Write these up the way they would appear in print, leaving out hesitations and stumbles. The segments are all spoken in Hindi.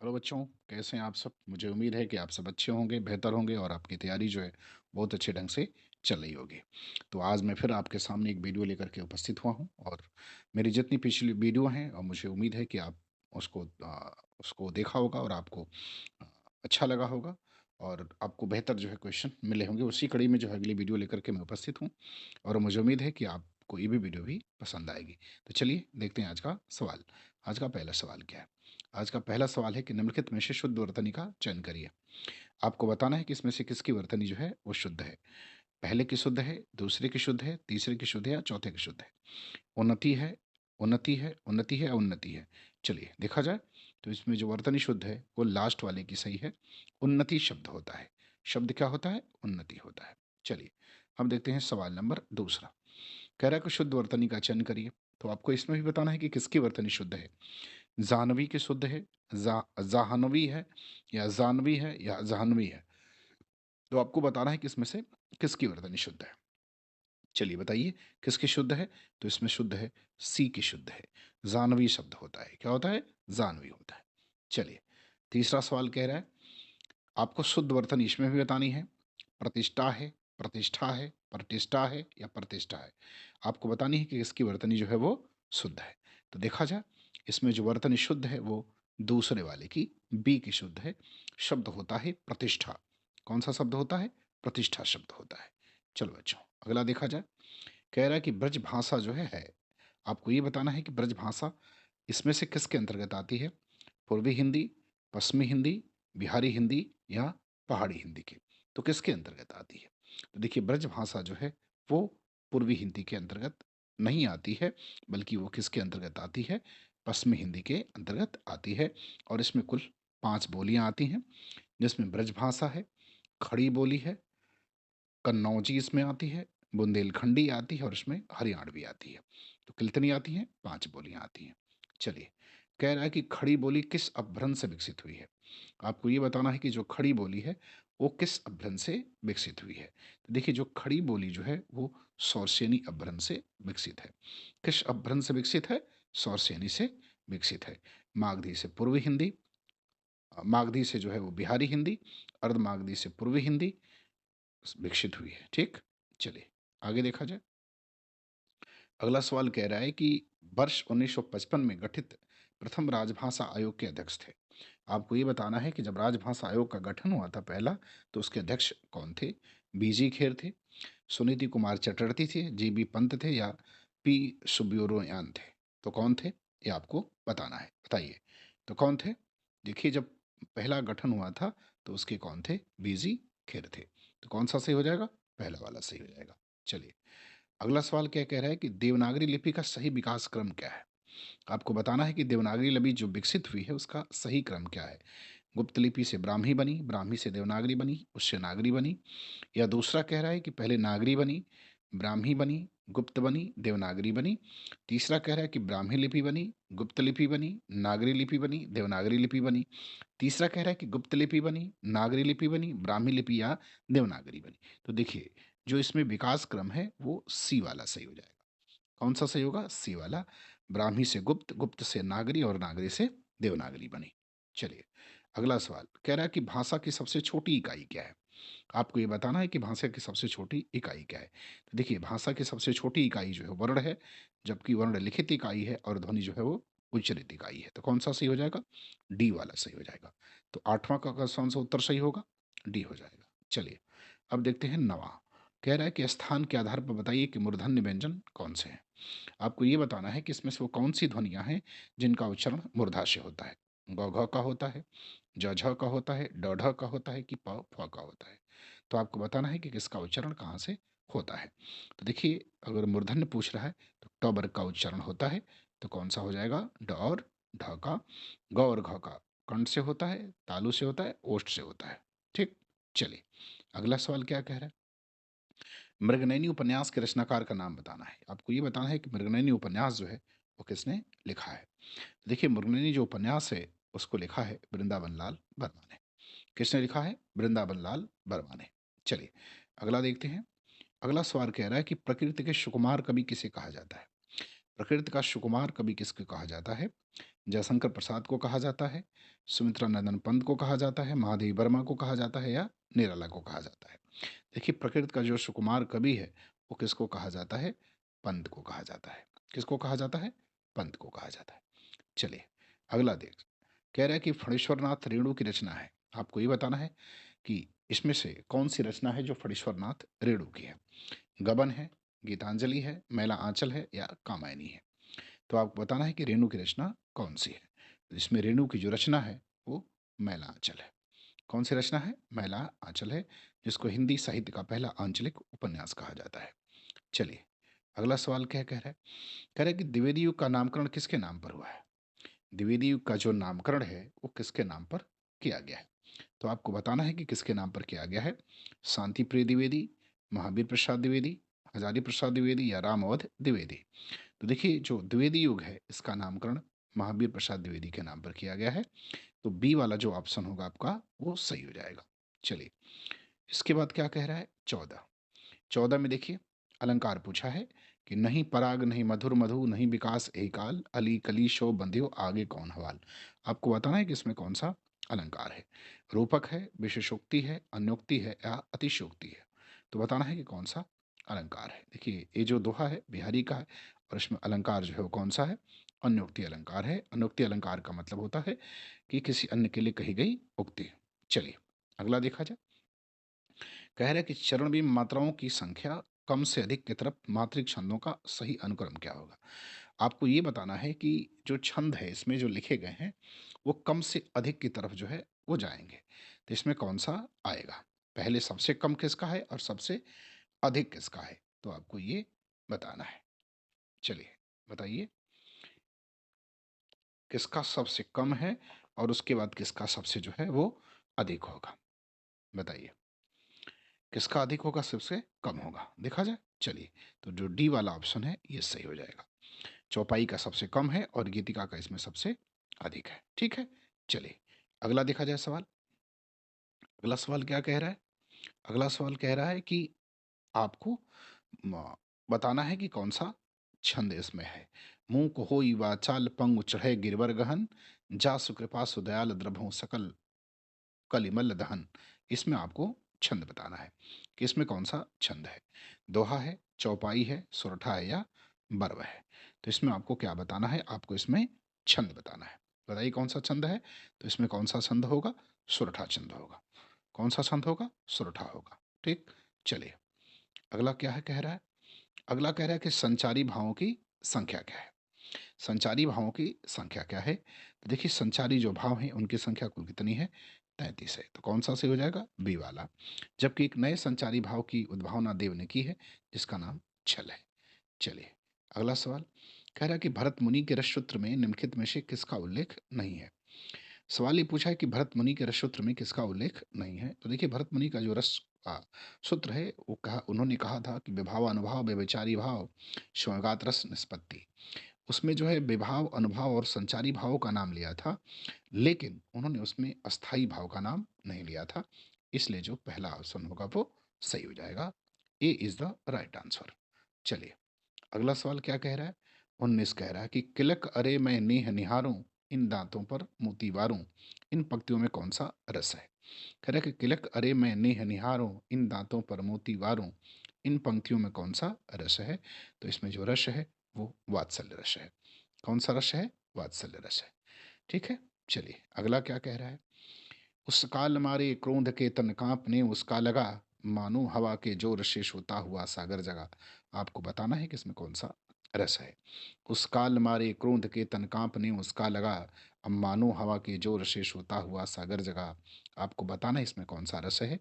हेलो बच्चों, कैसे हैं आप सब? मुझे उम्मीद है कि आप सब अच्छे होंगे, बेहतर होंगे और आपकी तैयारी जो है बहुत अच्छे ढंग से चल रही होगी। तो आज मैं फिर आपके सामने एक वीडियो लेकर के उपस्थित हुआ हूं और मेरी जितनी पिछली वीडियो हैं और मुझे उम्मीद है कि आप उसको देखा होगा और आपको अ, अच्छा लगा होगा और आपको बेहतर जो है क्वेश्चन मिले होंगे। उसी कड़ी में जो है अगली वीडियो लेकर के मैं उपस्थित हूँ और मुझे उम्मीद है कि आपको ये भी वीडियो भी पसंद आएगी। तो चलिए देखते हैं आज का सवाल। आज का पहला सवाल क्या है? आज का पहला सवाल है कि निम्नलिखित में से शुद्ध वर्तनी का चयन करिए। आपको बताना है कि इसमें से किसकी वर्तनी जो है वो शुद्ध है। पहले की शुद्ध है, दूसरे की शुद्ध है, तीसरे की शुद्ध है या चौथे की शुद्ध है। उन्नति है, उन्नति है, उन्नति है या उन्नति है। चलिए देखा जाए तो इसमें जो वर्तनी शुद्ध है वो लास्ट वाले की सही है। उन्नति शब्द होता है। शब्द क्या होता है? उन्नति होता है। चलिए हम देखते हैं सवाल नंबर दूसरा। कह रहा है कि शुद्ध वर्तनी का चयन करिए। तो आपको इसमें भी बताना है कि किसकी वर्तनी शुद्ध है। जानवी की शुद्ध है, जाहनवी है या जानवी है या जाहनवी है। तो आपको बताना है कि इसमें से किसकी वर्तनी शुद्ध है। चलिए बताइए किसकी शुद्ध है। तो इसमें शुद्ध है, सी की शुद्ध है। जानवी शब्द होता है। क्या होता है? जानवी होता है। चलिए तीसरा सवाल कह रहा है आपको शुद्ध वर्तनी इसमें भी बतानी है। प्रतिष्ठा है, प्रतिष्ठा है, प्रतिष्ठा है या प्रतिष्ठा है। आपको बतानी है कि इसकी वर्तनी जो है वो शुद्ध है। तो देखा जाए इसमें जो वर्तनी शुद्ध है वो दूसरे वाले की, बी की शुद्ध है। शब्द होता है प्रतिष्ठा। कौन सा शब्द होता है? प्रतिष्ठा शब्द होता है। चलो बच्चों अगला देखा जाए। कह रहा है कि ब्रज भाषा जो है। आपको ये बताना है कि ब्रज भाषा इसमें से किसके अंतर्गत आती है। पूर्वी हिंदी, पश्चिमी हिंदी, बिहारी हिंदी या पहाड़ी हिंदी के। तो किसके अंतर्गत आती है? तो देखिए ब्रज भाषा जो है वो पूर्वी हिंदी के अंतर्गत नहीं आती है, बल्कि वो किसके अंतर्गत आती है? पश्चिमी हिंदी के अंतर्गत आती है। और इसमें कुल 5 बोलियां आती हैं, जिसमें ब्रज भाषा है, खड़ी बोली है, कन्नौजी इसमें आती है, बुंदेलखंडी आती है और इसमें हरियाणवी आती है। तो कितनी आती हैं? 5 बोलियां आती हैं। चलिए कह रहा है कि खड़ी बोली किस अपभ्रंश से विकसित हुई है। आपको ये बताना है कि जो खड़ी बोली है वो किस अपभ्रंश से विकसित हुई है। तो देखिए जो खड़ी बोली जो है वो सौरसेनी अपभ्रंश से विकसित है। किस अपभ्रंश से विकसित है? सौरसेनी से विकसित है। मागधी से पूर्वी हिंदी, मागधी से जो है वो बिहारी हिंदी, अर्ध मागधी से पूर्वी हिंदी विकसित हुई है। ठीक, चलिए आगे देखा जाए। अगला सवाल कह रहा है कि वर्ष 1955 में गठित प्रथम राजभाषा आयोग के अध्यक्ष थे। आपको ये बताना है कि जब राजभाषा आयोग का गठन हुआ था पहला, तो उसके अध्यक्ष कौन थे। बीजी खेर थे, सुनीति कुमार चटर्जी थे, जीबी पंत थे या पी सुब्रमण्यन थे। तो कौन थे ये आपको बताना है। बताइए तो कौन थे। देखिए जब पहला गठन हुआ था तो उसके कौन थे? बीजी खेर थे। तो कौन सा सही हो जाएगा? पहला वाला सही हो जाएगा। चलिए अगला सवाल क्या कह रहा है कि देवनागरी लिपि का सही विकास क्रम क्या है। आपको बताना है कि देवनागरी लिपि जो विकसित हुई है उसका सही क्रम क्या है। गुप्त लिपि से ब्राह्मी बनी, ब्राह्मी से देवनागरी बनी, उससे नागरी बनी, या दूसरा कह रहा है कि पहले नागरी बनी, ब्राह्मी बनी, गुप्त बनी, देवनागरी बनी। तीसरा कह रहा है कि ब्राह्मी लिपि बनी, गुप्त लिपि बनी, नागरी लिपि बनी, देवनागरी लिपि बनी। तीसरा कह रहा है कि गुप्त लिपि बनी, नागरी लिपि बनी, ब्राह्मी लिपि या देवनागरी बनी। तो देखिए जो इसमें विकास क्रम है वो सी वाला सही हो जाएगा। कौन सा सही होगा? सी वाला। ब्राह्मी से गुप्त, गुप्त से नागरी और नागरी से देवनागरी बनी। चलिए अगला सवाल कह रहा है कि भाषा की सबसे छोटी इकाई क्या है। आपको ये बताना है कि भाषा की सबसे छोटी इकाई क्या है। तो देखिए भाषा की सबसे छोटी इकाई जो है वर्ण है, जबकि वर्ण लिखित इकाई है और ध्वनि जो है वो उच्चरित इकाई है। तो कौन सा सही हो जाएगा? डी वाला सही हो जाएगा। तो आठवां का कौन सा उत्तर सही होगा? डी हो जाएगा। चलिए अब देखते हैं नवा। कह रहा है कि स्थान के आधार पर बताइए कि मूर्धन्य व्यंजन कौन से हैं। आपको ये बताना है कि इसमें से वो कौन सी ध्वनियां हैं जिनका उच्चारण मूर्धा से होता है। ग घ का होता है, ज झ का होता है, ड ढ का होता है कि प फ का होता है। तो आपको बताना है कि किसका उच्चारण कहाँ से होता है। तो देखिए अगर मूर्धन्य पूछ रहा है तो ट वर्ग का उच्चारण होता है। तो कौन सा हो जाएगा? ड और ढ का। ग और घ का कंठ से होता है, तालु से होता है, ओष्ठ से होता है। ठीक, चलिए अगला सवाल क्या कह रहा है। मृगनयनी उपन्यास के रचनाकार का नाम बताना है। आपको ये बताना है कि मृगनयनी उपन्यास जो है वो किसने लिखा है। देखिए मृगनयनी जो उपन्यास है उसको लिखा है वृंदावन लाल वर्मा ने। किसने लिखा है? वृंदावन लाल वर्मा ने। चलिए अगला देखते हैं। अगला सवाल कह रहा है कि प्रकृति के सुकुमार कवि किसे कहा जाता है। प्रकृति का सुकुमार कवि किसको कहा जाता है? जयशंकर प्रसाद को कहा जाता है, सुमित्रा नंदन पंत को कहा जाता है, महादेवी वर्मा को कहा जाता है या निराला को कहा जाता है? देखिए, प्रकृत का जो सुकुमार कवि है वो किसको कहा जाता है? पंत को कहा जाता है। किसको कहा जाता है? पंत को कहा जाता है। चलिए अगला देख, कह रहा है कि फणीश्वर नाथ रेणु की रचना है। आपको ये बताना है कि इसमें से कौन सी रचना है जो फणीश्वर नाथ रेणु की है। गबन है, गीतांजलि है, मैला आंचल है या कामायनी है? तो आपको बताना है कि रेणु की रचना कौन सी है। तो इसमें रेणु की जो रचना है वो मैला आंचल है। कौन सी रचना है? मैला आंचल है, जिसको हिंदी साहित्य का पहला आंचलिक उपन्यास कहा जाता है। चलिए अगला सवाल क्या कह रहा है? कह रहा है कि द्विवेदी युग का नामकरण किसके नाम पर हुआ है? द्विवेदी युग का जो नामकरण है वो किसके नाम पर किया गया है? तो आपको बताना है कि किसके नाम पर किया गया है। शांति प्रिय द्विवेदी, महावीर प्रसाद द्विवेदी, हजारी प्रसाद द्विवेदी या राम अवध द्विवेदी? तो देखिए, जो द्विवेदी युग है इसका नामकरण महावीर प्रसाद द्विवेदी के नाम पर किया गया है। तो बी वाला जो ऑप्शन होगा आपका वो सही हो जाएगा। चलिए इसके बाद क्या कह रहा है? 14। 14 में देखिए, अलंकार पूछा है कि नहीं पराग नहीं मधुर मधु नहीं विकास एकाल अली कली शो बंध्यो आगे कौन हवाल? आपको बताना है कि इसमें कौन सा अलंकार है। रूपक है, विशेषोक्ति है, अन्योक्ति है या अतिशयोक्ति है? तो बताना है कि कौन सा अलंकार है। देखिए, ये जो दोहा है बिहारी का है और इसमें अलंकार जो है वो कौन सा है? अन्योक्ति अलंकार है। अन्योक्ति अलंकार का मतलब होता है कि किसी अन्य के लिए कही गई उक्ति। चलिए अगला देखा जाए। कह रहे हैं कि चरण में मात्राओं की संख्या कम से अधिक की तरफ मात्रिक छंदों का सही अनुक्रम क्या होगा? आपको ये बताना है कि जो छंद है इसमें जो लिखे गए हैं वो कम से अधिक की तरफ जो है वो जाएंगे। तो इसमें कौन सा आएगा? पहले सबसे कम किसका है और सबसे अधिक किसका है? तो आपको ये बताना है। चलिए बताइए, किसका सबसे कम है और उसके बाद किसका सबसे जो है वो अधिक होगा? बताइए, किसका अधिक होगा सबसे कम होगा? देखा जाए। चलिए, तो जो डी वाला ऑप्शन है ये सही हो जाएगा। चौपाई का सबसे कम है और गीतिका का इसमें सबसे अधिक है। ठीक है। चलिए अगला देखा जाए सवाल। अगला सवाल क्या कह रहा है? अगला सवाल कह रहा है कि आपको म, बताना है कि कौन सा छंद इसमें है। मुंह को होई वाचाल पंगु चढ़े गिरवर गहन जा सुकृपा सुदयाल द्रभों सकल कलिमल दहन। इसमें आपको छंद बताना है कि इसमें कौन सा छंद है। दोहा है, चौपाई है, सोरठा है या बरव है? तो इसमें आपको क्या बताना है? आपको इसमें छंद बताना है। बताइए कौन सा छंद है? तो इसमें कौन सा छंद होगा? सोरठा छंद होगा। कौन सा छंद होगा? सोरठा होगा। ठीक। चलिए अगला क्या है कह रहा है? अगला कह रहा है कि संचारी भावों की संख्या क्या है। संचारी भावों की संख्या क्या है? तो देखिए, संचारी जो भाव हैं उनकी संख्या कुल कितनी है? 33 है। तो कौन सा सही हो जाएगा? बी वाला। जबकि एक नए संचारी भाव की उद्भावना देव ने की है जिसका नाम छल है। चलिए अगला सवाल। कह रहा है कि भरत मुनि के रससूत्र में निम्नलिखित में से किसका उल्लेख नहीं है? सवाल ये पूछा है कि भरत मुनि के रससूत्र में किसका उल्लेख नहीं है। तो देखिए, भरत मुनि का जो रस सूत्र है वो कहा, उन्होंने कहा था कि विभाव अनुभाव व्यभिचारी भाव स्वगात रस निष्पत्ति। उसमें जो है विभाव अनुभाव और संचारी भावों का नाम लिया था, लेकिन उन्होंने उसमें अस्थाई भाव का नाम नहीं लिया था। इसलिए जो पहला ऑप्शन होगा वो सही हो जाएगा। ए इज द राइट आंसर। चलिए अगला सवाल क्या कह रहा है? 19 कह रहा है कि किलक अरे मैं नेह निहारूं इन दांतों पर मोती वारूं, इन पंक्तियों में कौन सा रस है? कह रहा है कि किलक अरे मैं नेह निहारूं इन दांतों पर मोती वारूं, इन पंक्तियों में कौन सा रस है? तो इसमें जो रस है वो वात्सल्य रस है। कौन सा रस है? वात्सल्य रस है। ठीक है। चलिए अगला क्या कह रहा है? उस काल मारे क्रोध के तन कांपने उसका लगा, मानो हवा के जोर से सोता हुआ सागर जगा। आपको बताना है कि इसमें कौन सा रस है। उस काल मारे क्रोध के तन कांपने उसका लगा, अब मानो हवा के जोर से सोता हुआ सागर जगा। आपको बताना है इसमें कौन सा रस है।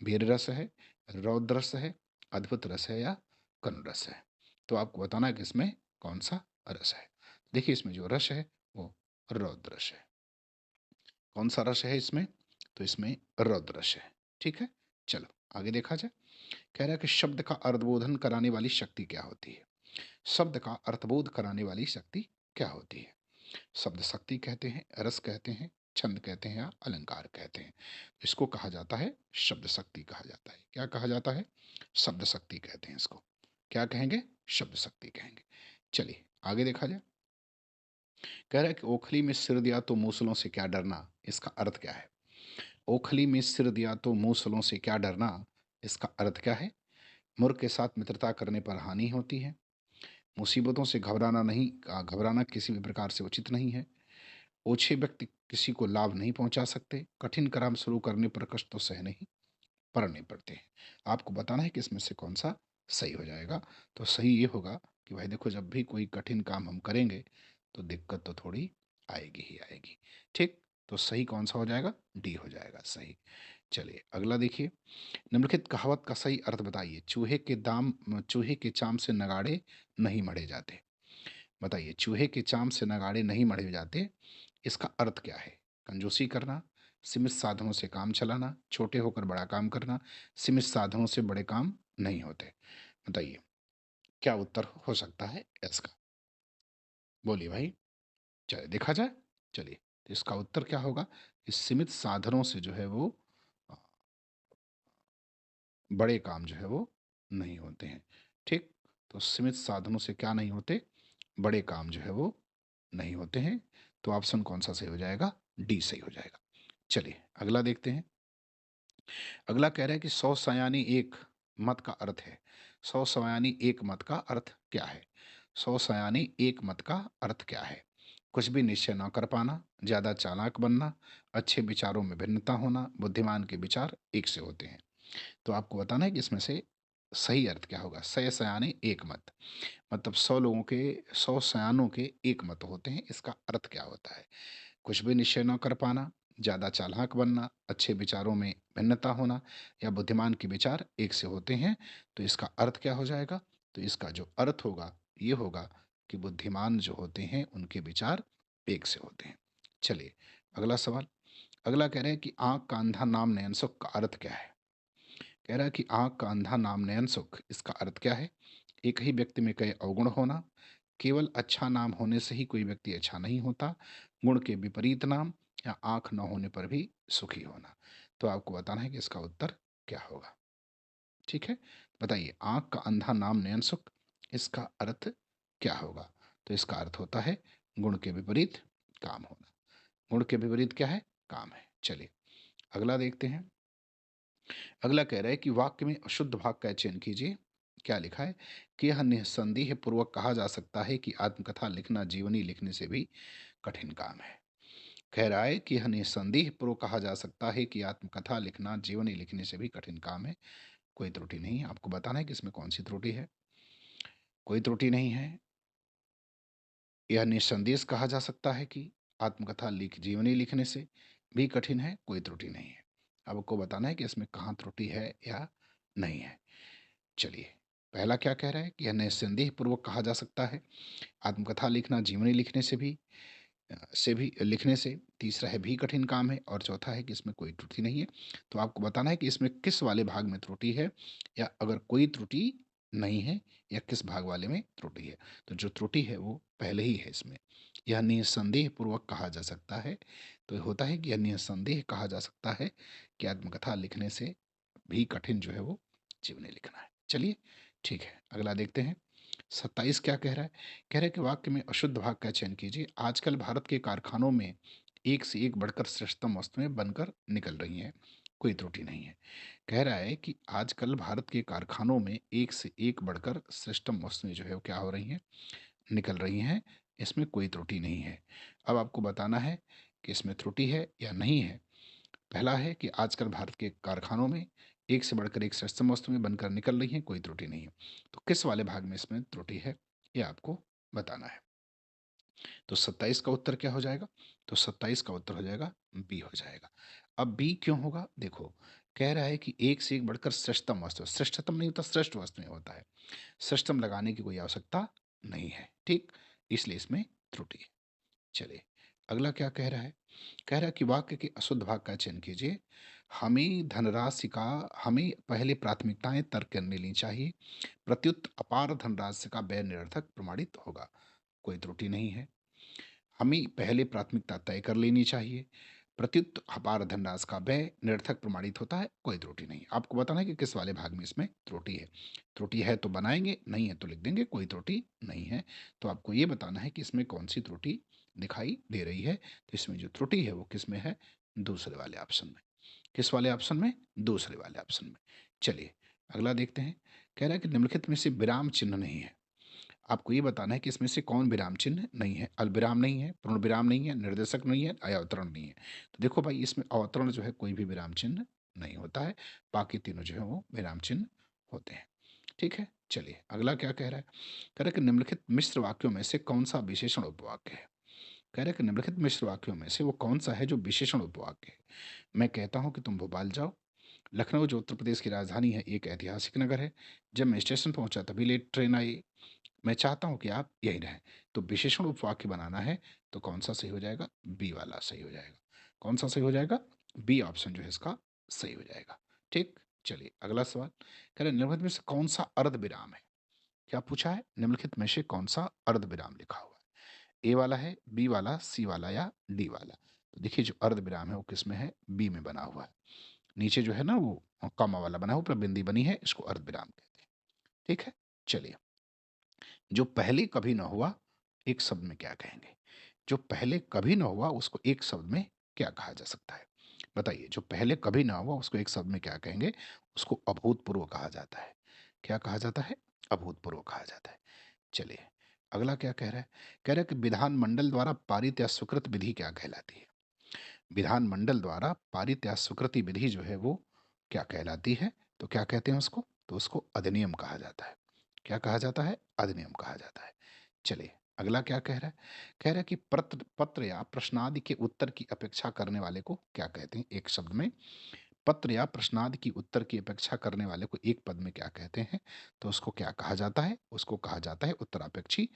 वीर रस है, रौद्र रस है, अद्भुत रस है या करुण रस है? तो आपको बताना है कि इसमें कौन सा रस है। देखिए, इसमें जो रस है वो रौद्र रस है। कौन सा रस है इसमें? तो इसमें रौद्र रस है। ठीक है। चलो आगे देखा जाए। कह रहा है कि शब्द का अर्थबोधन कराने वाली शक्ति क्या होती है? शब्द का अर्थबोध कराने वाली शक्ति क्या होती है? शब्द शक्ति कहते हैं, रस कहते हैं, छंद कहते हैं या अलंकार कहते हैं? इसको कहा जाता है शब्द शक्ति कहा जाता है। क्या कहा जाता है? शब्द शक्ति कहते हैं इसको। क्या कहेंगे? शब्द शक्ति कहेंगे। चलिए आगे देखा जाए। कह रहा है कि ओखली में सिर दिया तो मूसलों से क्या डरना, इसका अर्थ क्या है? ओखली में सिर दिया तो मूसलों से क्या डरना, इसका अर्थ क्या है? मूर्ख के साथ मित्रता करने पर हानि होती है। मुसीबतों से घबराना किसी भी प्रकार से उचित नहीं है। ओछे व्यक्ति किसी को लाभ नहीं पहुंचा सकते। कठिन काम शुरू करने पर कष्ट तो सहने ही पड़ने पड़ते हैं। आपको बताना है कि इसमें से कौन सा सही हो जाएगा। तो सही ये होगा कि भाई देखो, जब भी कोई कठिन काम हम करेंगे तो दिक्कत तो थोड़ी आएगी ही आएगी। ठीक, तो सही कौन सा हो जाएगा? डी हो जाएगा सही। चलिए अगला देखिए। निम्नलिखित कहावत का सही अर्थ बताइए। चूहे के चाम से नगाड़े नहीं मढ़े जाते। बताइए, चूहे के चाम से नगाड़े नहीं मढ़े जाते, इसका अर्थ क्या है? कंजूसी करना, सीमित साधनों से काम चलाना, छोटे होकर बड़ा काम करना, सीमित साधनों से बड़े काम नहीं होते। बताइए क्या उत्तर हो सकता है इसका? बोलिए भाई, चलिए देखा जाए। चलिए, तो इसका उत्तर क्या होगा कि सीमित साधनों से जो है वो अ, बड़े काम जो है वो नहीं होते हैं। ठीक, तो सीमित साधनों से क्या नहीं होते? बड़े काम जो है वो नहीं होते हैं। तो ऑप्शन कौन सा सही हो जाएगा? डी सही हो जाएगा। चलिए अगला देखते हैं। अगला कह रहा है कि सौ सयानी एक मत का अर्थ है। सौ सयानी एक मत का अर्थ क्या है? सौ सयानी एक मत का अर्थ क्या है? कुछ भी निश्चय न कर पाना, ज्यादा चालाक बनना, अच्छे विचारों में भिन्नता होना, बुद्धिमान के विचार एक से होते हैं। तो आपको बताना है कि इसमें से सही अर्थ क्या होगा। सय सयाने एक मत, मतलब 100 सयानों के एक मत होते हैं। इसका अर्थ क्या होता है? कुछ भी निश्चय न कर पाना, ज़्यादा चालाक बनना, अच्छे विचारों में भिन्नता होना, या बुद्धिमान के विचार एक से होते हैं। तो इसका अर्थ क्या हो जाएगा? तो इसका जो अर्थ होगा ये होगा कि बुद्धिमान जो होते हैं उनके विचार एक से होते हैं। चलिए अगला सवाल। अगला कह रहे हैं कि आंख का अंधा नाम नयन सुख का अर्थ क्या है? कह रहा है कि आंख का अंधा नाम नयन सुख, इसका अर्थ क्या है? एक ही व्यक्ति में कई अवगुण होना, केवल अच्छा नाम होने से ही कोई व्यक्ति अच्छा नहीं होता, गुण के विपरीत नाम, या आंख न होने पर भी सुखी होना। तो आपको बताना है कि इसका उत्तर क्या होगा। ठीक है, बताइए आंख का अंधा नाम नयन सुख, इसका अर्थ क्या होगा? तो इसका अर्थ होता है गुण के विपरीत काम होना। गुण के विपरीत क्या है? काम है। चलिए अगला देखते हैं। अगला कह रहा है कि वाक्य में अशुद्ध भाग का चयन कीजिए। क्या लिखा है कि यह निस्संदेह पूर्वक कहा जा सकता है कि आत्मकथा लिखना जीवनी लिखने से भी कठिन काम है। कह रहा है कि यह निस्संदेह पूर्वक कहा जा सकता है कि आत्मकथा लिखना जीवनी लिखने से भी कठिन काम है। कोई त्रुटि नहीं है। आपको बताना है कि इसमें कौन सी त्रुटि है। कोई त्रुटि नहीं है। यह निस्संदेह कहा जा सकता है कि आत्मकथा लिख जीवनी लिखने से भी कठिन है। कोई त्रुटि नहीं है। अब आपको बताना है कि इसमें कहाँ त्रुटि है या नहीं है। चलिए पहला क्या कह रहा है कि यह निस्संदेह पूर्वक कहा जा सकता है आत्मकथा लिखना जीवनी लिखने से भी लिखने से। तीसरा है भी कठिन काम है, और चौथा है कि इसमें कोई त्रुटि नहीं है। तो आपको बताना है कि इसमें किस वाले भाग में त्रुटि है, या अगर कोई त्रुटि नहीं है या किस भाग वाले में त्रुटि है। तो जो त्रुटि है वो पहले ही है इसमें। यह निस्संदेह पूर्वक कहा जा सकता है, तो होता है कि यह निस्संदेह कहा जा सकता है कि आत्मकथा लिखने से भी कठिन जो है वो जीवनी लिखना है। चलिए ठीक है अगला देखते हैं। 27 क्या कह रहा है? कह रहा है कि वाक्य में अशुद्ध भाग का चयन कीजिए। आजकल भारत के कारखानों में एक से एक बढ़कर श्रेष्ठतम वस्तुएं बनकर निकल रही हैं। कोई त्रुटि नहीं है। कह रहा है कि आजकल भारत के कारखानों में एक से एक बढ़कर श्रेष्ठतम वस्तुएं जो है वो क्या हो रही हैं? निकल रही हैं। इसमें कोई त्रुटि नहीं है। अब आपको बताना है कि इसमें त्रुटि है या नहीं है। पहला है कि आजकल भारत के कारखानों में एक से बढ़कर एक श्रेष्ठतम वस्तुएं बनकर निकल रही हैं। कोई त्रुटि नहीं है। तो किस वाले भाग में इसमें त्रुटि है ये आपको बताना है। तो 27 का उत्तर क्या हो जाएगा? तो 27 का उत्तर हो जाएगा बी हो जाएगा। अब बी क्यों होगा? देखो, कह रहा है कि एक से एक बढ़कर श्रेष्ठतम वस्तु, श्रेष्ठतम नहीं होता, श्रेष्ठ वस्तु में होता है। श्रेष्ठतम लगाने की कोई आवश्यकता नहीं है। ठीक, इसलिए इसमें त्रुटि है। चलिए अगला क्या कह रहा है? कह रहा है कि वाक्य के अशुद्ध भाग का चयन कीजिए। हमें पहले प्राथमिकताएं तर्क करने ली चाहिए। प्रत्युत अपार धनराशि का व्यय निरर्थक प्रमाणित होगा। कोई त्रुटि नहीं है। हमें पहले प्राथमिकता तय कर लेनी चाहिए। प्रत्युत अपार धनराशि का व्यय निरर्थक प्रमाणित होता है। कोई त्रुटि नहीं। आपको बताना है कि किस वाले भाग में इसमें त्रुटि है। त्रुटि है तो बनाएंगे, नहीं है तो लिख देंगे। कोई त्रुटि नहीं है। तो आपको ये बताना है कि इसमें कौन सी त्रुटि दिखाई दे रही है। तो इसमें जो त्रुटि है वो किस में है? दूसरे वाले ऑप्शन में। किस वाले ऑप्शन में? दूसरे वाले ऑप्शन में। चलिए अगला देखते हैं। कह रहा है कि निम्नलिखित में से विराम चिन्ह नहीं है। आपको ये बताना है कि इसमें से कौन विराम चिन्ह नहीं है। अल्पविराम नहीं है, पूर्ण विराम नहीं है, निर्देशक नहीं है, अवतरण नहीं है। तो देखो भाई इसमें अवतरण जो है कोई भी विराम चिन्ह नहीं होता है, बाकी तीनों जो है वो विराम चिन्ह होते हैं। ठीक है, चलिए अगला क्या कह रहा है। कह रहा है कि निम्नलिखित मिश्र वाक्यों में से कौन सा विशेषण उपवाक्य है। कह रहा है कि निम्नलिखित मिश्र वाक्यों में से वो कौन सा है जो विशेषण उपवाक्य है। मैं कहता हूं कि तुम भोपाल जाओ। लखनऊ जो उत्तर प्रदेश की राजधानी है एक ऐतिहासिक नगर है। जब मैं स्टेशन पहुंचा तभी लेट ट्रेन आई। मैं चाहता हूं कि आप यहीं रहें। तो विशेषण उपवाक्य बनाना है तो कौन सा सही हो जाएगा? बी वाला सही हो जाएगा। कौन सा सही हो जाएगा? बी ऑप्शन जो है इसका सही हो जाएगा। ठीक, चलिए अगला सवाल। कह रहे हैं, निम्नलिखित में से कौन सा अर्ध विराम है। क्या पूछा है? निम्नलिखित में से कौन सा अर्ध विराम लिखा हुआ है? ए वाला है, बी वाला, सी वाला या डी वाला? तो देखिए जो अर्ध विराम है वो किस में है? बी में बना हुआ है। नीचे जो है ना वो कॉमा वाला बना हुआ, ऊपर बिंदी बनी है, इसको अर्ध विराम कहते हैं। ठीक है, चलिए। जो पहले कभी ना हुआ एक शब्द में क्या कहेंगे? जो पहले कभी ना हुआ उसको एक शब्द में क्या कहा जा सकता है? बताइए, जो पहले कभी ना हुआ उसको एक शब्द में क्या कहेंगे? उसको अभूतपूर्व कहा जाता है। क्या कहा जाता है? अभूतपूर्व कहा जाता है। चलिए अगला क्या कह रहा है। कह रहा है कि विधानमंडल द्वारा पारित या स्वीकृत विधि क्या कहलाती है। विधानमंडल द्वारा पारित या स्वीकृति विधि जो है वो क्या कहलाती है? तो क्या कहते हैं उसको? तो उसको अधिनियम कहा जाता है। क्या कहा जाता है? अधिनियम कहा जाता है। चलिए अगला क्या कह रहा है। कह रहा है कि पत्र पत्र या प्रश्नादि के उत्तर की अपेक्षा करने वाले को क्या कहते हैं? एक शब्द में पत्र या प्रश्नादि की उत्तर की अपेक्षा करने वाले को एक पद में क्या कहते हैं? तो उसको क्या कहा जाता है? उसको कहा जाता है उत्तरापेक्षी।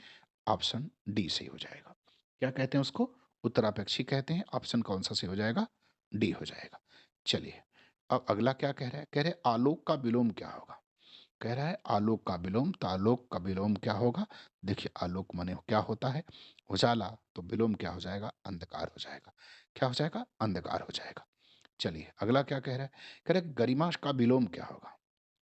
ऑप्शन डी सही हो जाएगा। क्या कहते हैं उसको? उत्तरापेक्षी कहते हैं। ऑप्शन कौन सा सही हो जाएगा? डी हो जाएगा। चलिए अब अगला क्या कह रहा है। कह रहे हैं, आलोक का विलोम क्या होगा। कह रहा है आलोक का विलोम। तो आलोक का विलोम क्या होगा? देखिए आलोक माने क्या होता है? उजाला। तो विलोम क्या हो जाएगा? अंधकार हो जाएगा। क्या हो जाएगा? अंधकार हो जाएगा। चलिए अगला क्या कह रहा है। कह रहा है गरिमा का विलोम क्या होगा।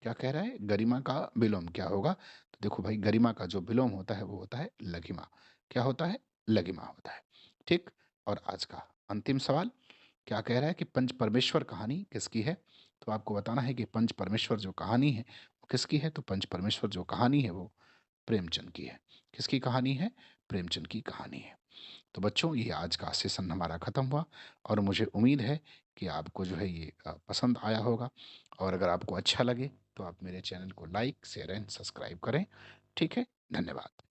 क्या कह रहा है? गरिमा का विलोम क्या होगा? तो देखो भाई गरिमा का जो विलोम होता है वो होता है लघिमा। क्या होता है? लघिमा होता है। ठीक। और आज का अंतिम सवाल क्या कह रहा है कि पंच परमेश्वर कहानी किसकी है। तो आपको बताना है कि पंच परमेश्वर जो कहानी है वो किसकी है। तो पंच परमेश्वर जो कहानी है वो प्रेमचंद की है। किसकी कहानी है? प्रेमचंद की कहानी है। तो बच्चों ये आज का सेशन हमारा ख़त्म हुआ और मुझे उम्मीद है कि आपको जो है ये पसंद आया होगा। और अगर आपको अच्छा लगे तो आप मेरे चैनल को लाइक शेयर एंड सब्सक्राइब करें। ठीक है, धन्यवाद।